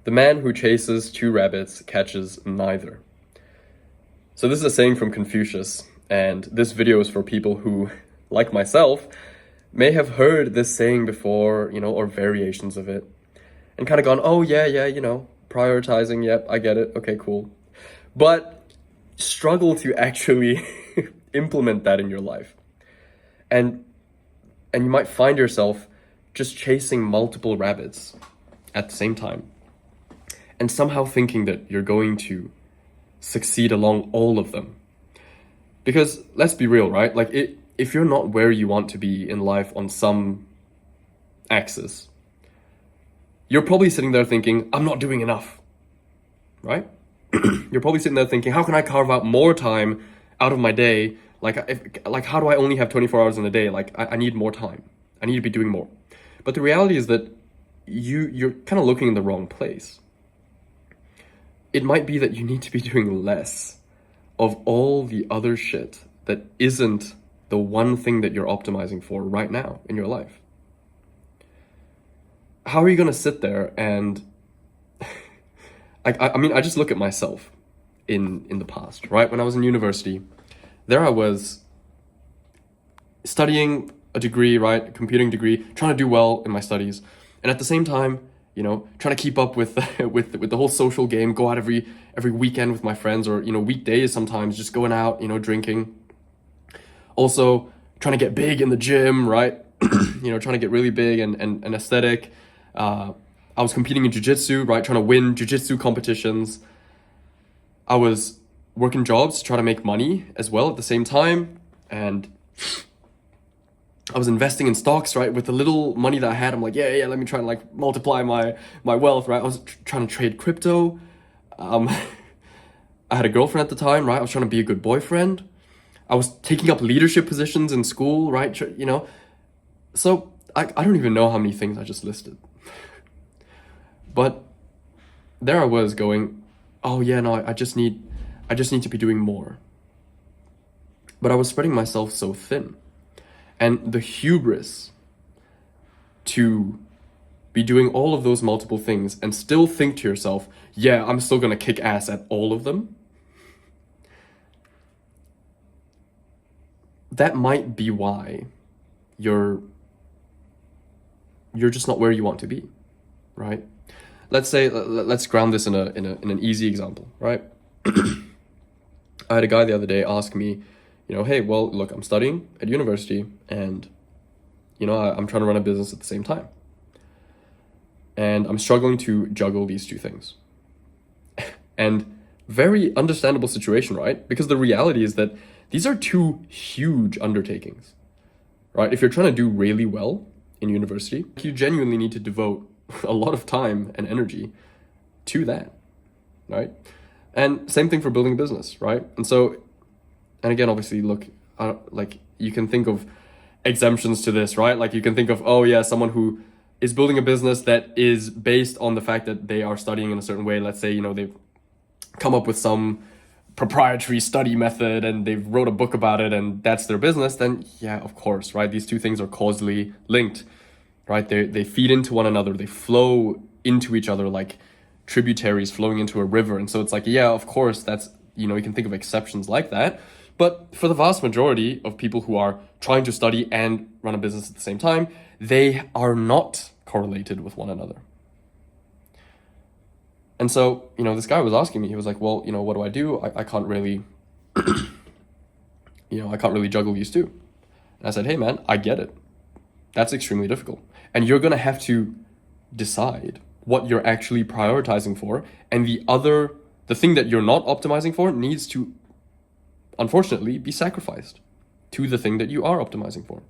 The man who chases two rabbits catches neither. So this is a saying from Confucius, and this video is for people who, like myself, may have heard this saying before, or variations of it, and kind of gone, oh yeah, prioritizing, yep, I get it, okay, cool. But struggle to actually implement that in your life. And you might find yourself just chasing multiple rabbits at the same time, and somehow thinking that you're going to succeed along all of them. Because let's be real, right? Like, if you're not where you want to be in life on some axis, you're probably sitting there thinking, I'm not doing enough, right? You're probably sitting there thinking, how can I carve out more time out of my day? Like how do I only have 24 hours in a day? Like, I need more time. I need to be doing more. But the reality is that you're kind of looking in the wrong place. It might be that you need to be doing less of all the other shit that isn't the one thing that you're optimizing for right now in your life. How are you going to sit there and I just look at myself in the past, right? When I was in university, there I was studying a degree, right? A computing degree, trying to do well in my studies. And at the same time, trying to keep up with with the whole social game, go out every weekend with my friends, or, weekdays sometimes, just going out, drinking. Also trying to get big in the gym, right? Trying to get really big and aesthetic. I was competing in jiu-jitsu, right? Trying to win jiu-jitsu competitions. I was working jobs to try to make money as well at the same time. And I was investing in stocks, right? With the little money that I had, I'm like, yeah, let me try and multiply my wealth, right? I was trying to trade crypto. I had a girlfriend at the time, right? I was trying to be a good boyfriend. I was taking up leadership positions in school, right? So I don't even know how many things I just listed. But there I was going, oh yeah, no, I just need to be doing more. But I was spreading myself so thin. And the hubris to be doing all of those multiple things and still think to yourself, yeah, I'm still gonna kick ass at all of them. That might be why you're just not where you want to be, right? Let's ground this in an easy example, right? I had a guy the other day ask me, hey, well, look, I'm studying at university and, I'm trying to run a business at the same time. And I'm struggling to juggle these two things. And very understandable situation, right? Because the reality is that these are two huge undertakings, right? If you're trying to do really well in university, you genuinely need to devote a lot of time and energy to that, right? And same thing for building a business, right? And again, obviously, look, you can think of exemptions to this, right? Like, you can think of, oh yeah, someone who is building a business that is based on the fact that they are studying in a certain way. Let's say, they've come up with some proprietary study method and they've wrote a book about it and that's their business. Then yeah, of course, right? These two things are causally linked, right? They feed into one another. They flow into each other like tributaries flowing into a river. And so it's like, yeah, of course, that's, you can think of exceptions like that. But for the vast majority of people who are trying to study and run a business at the same time, they are not correlated with one another. And so, this guy was asking me, he was like, well, what do I do? I can't really, I can't really juggle these two. And I said, hey man, I get it. That's extremely difficult. And you're going to have to decide what you're actually prioritizing for. And the thing that you're not optimizing for needs to, unfortunately, be sacrificed to the thing that you are optimizing for.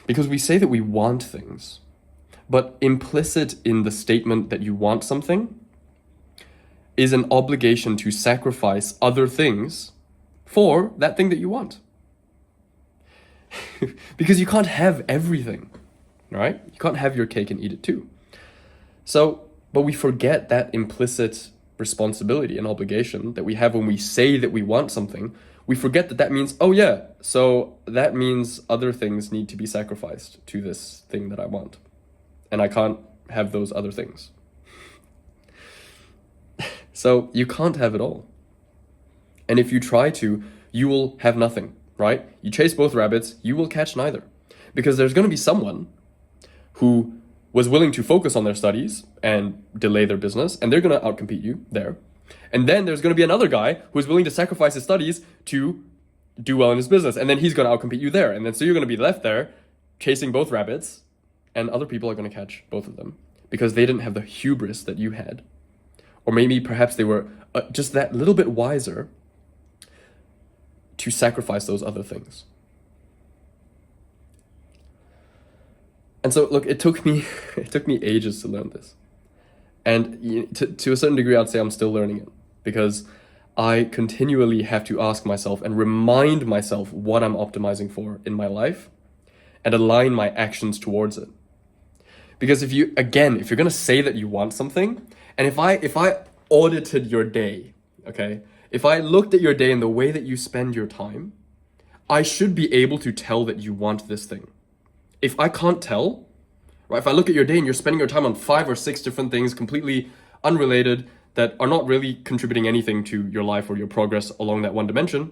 Because we say that we want things, but implicit in the statement that you want something is an obligation to sacrifice other things for that thing that you want. Because you can't have everything, right? You can't have your cake and eat it too. So, but we forget that implicit responsibility and obligation that we have when we say that we want something. We forget that means, oh yeah, so that means other things need to be sacrificed to this thing that I want. And I can't have those other things. So you can't have it all. And if you try to, you will have nothing, right? You chase both rabbits, you will catch neither. Because there's going to be someone who was willing to focus on their studies and delay their business, and they're going to outcompete you there. And then there's going to be another guy who's willing to sacrifice his studies to do well in his business, and then he's going to outcompete you there. And then so you're going to be left there chasing both rabbits, and other people are going to catch both of them because they didn't have the hubris that you had. Or maybe perhaps they were just that little bit wiser to sacrifice those other things. And so, look, it took me ages to learn this. And to a certain degree, I'd say I'm still learning it because I continually have to ask myself and remind myself what I'm optimizing for in my life and align my actions towards it. Because if you're going to say that you want something, and if I audited your day, okay, if I looked at your day and the way that you spend your time, I should be able to tell that you want this thing. If I can't tell, right, if I look at your day and you're spending your time on 5 or 6 different things completely unrelated that are not really contributing anything to your life or your progress along that one dimension,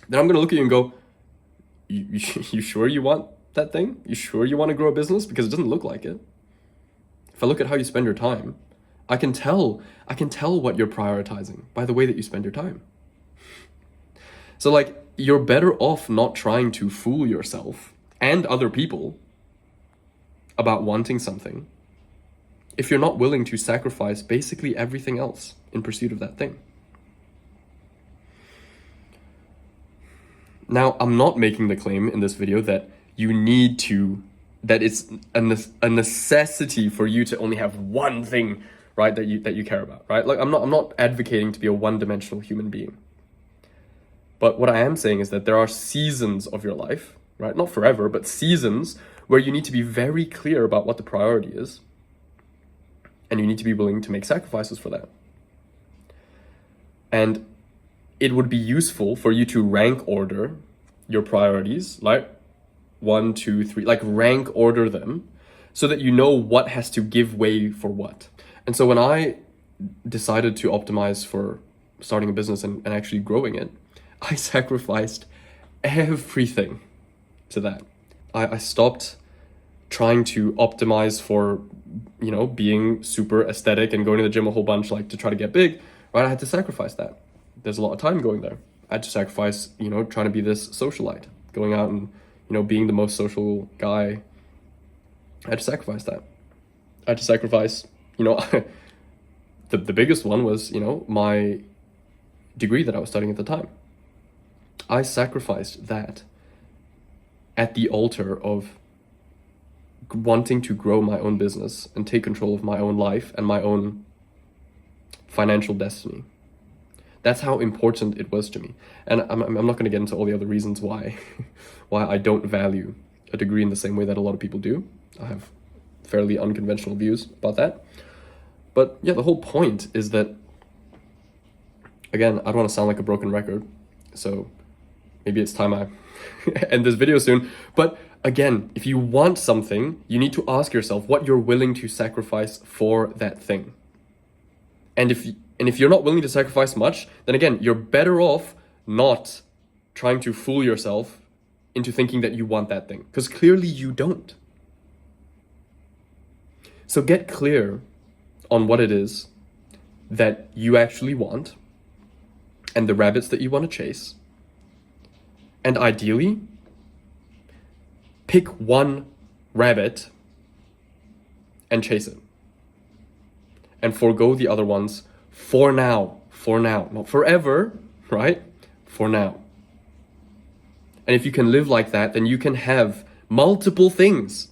then I'm going to look at you and go, you sure you want that thing? You sure you want to grow a business? Because it doesn't look like it. If I look at how you spend your time, I can tell what you're prioritizing by the way that you spend your time. So like, you're better off not trying to fool yourself and other people about wanting something if you're not willing to sacrifice basically everything else in pursuit of that thing. Now, I'm not making the claim in this video that it's a necessity for you to only have one thing, right, that you care about, right? Like, I'm not advocating to be a one-dimensional human being. But what I am saying is that there are seasons of your life, right? Not forever, but seasons where you need to be very clear about what the priority is. And you need to be willing to make sacrifices for that. And it would be useful for you to rank order your priorities, like 1, 2, 3, like rank order them so that you know what has to give way for what. And so when I decided to optimize for starting a business and actually growing it, I sacrificed everything to that. I stopped trying to optimize for, being super aesthetic and going to the gym a whole bunch, like to try to get big, right? I had to sacrifice that. There's a lot of time going there. I had to sacrifice, trying to be this socialite, going out and, being the most social guy. I had to sacrifice that. I had to sacrifice, the biggest one was, my degree that I was studying at the time. I sacrificed that at the altar of wanting to grow my own business and take control of my own life and my own financial destiny. That's how important it was to me. And I'm not going to get into all the other reasons why I don't value a degree in the same way that a lot of people do. I have fairly unconventional views about that. But yeah, the whole point is that, again, I don't want to sound like a broken record, so maybe it's time I end this video soon. But again, if you want something, you need to ask yourself what you're willing to sacrifice for that thing. And if you're not willing to sacrifice much, then again, you're better off not trying to fool yourself into thinking that you want that thing, because clearly you don't. So get clear on what it is that you actually want and the rabbits that you want to chase. And ideally, pick one rabbit and chase it. And forego the other ones for now, not forever, right? For now. And if you can live like that, then you can have multiple things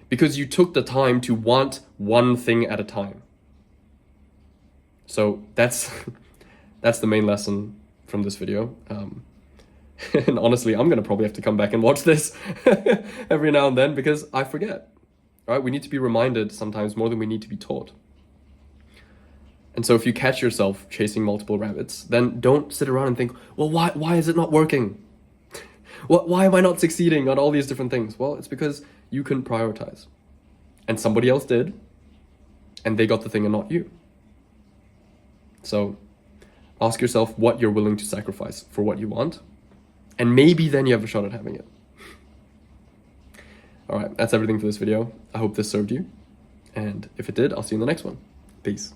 because you took the time to want one thing at a time. So that's the main lesson from this video. And honestly, I'm going to probably have to come back and watch this every now and then because I forget, right? We need to be reminded sometimes more than we need to be taught. And so if you catch yourself chasing multiple rabbits, then don't sit around and think, well, why is it not working? Why am I not succeeding on all these different things? Well, it's because you couldn't prioritize. and somebody else did, and they got the thing and not you. So ask yourself what you're willing to sacrifice for what you want, and maybe then you have a shot at having it. All right, that's everything for this video. I hope this served you, and if it did, I'll see you in the next one. Peace.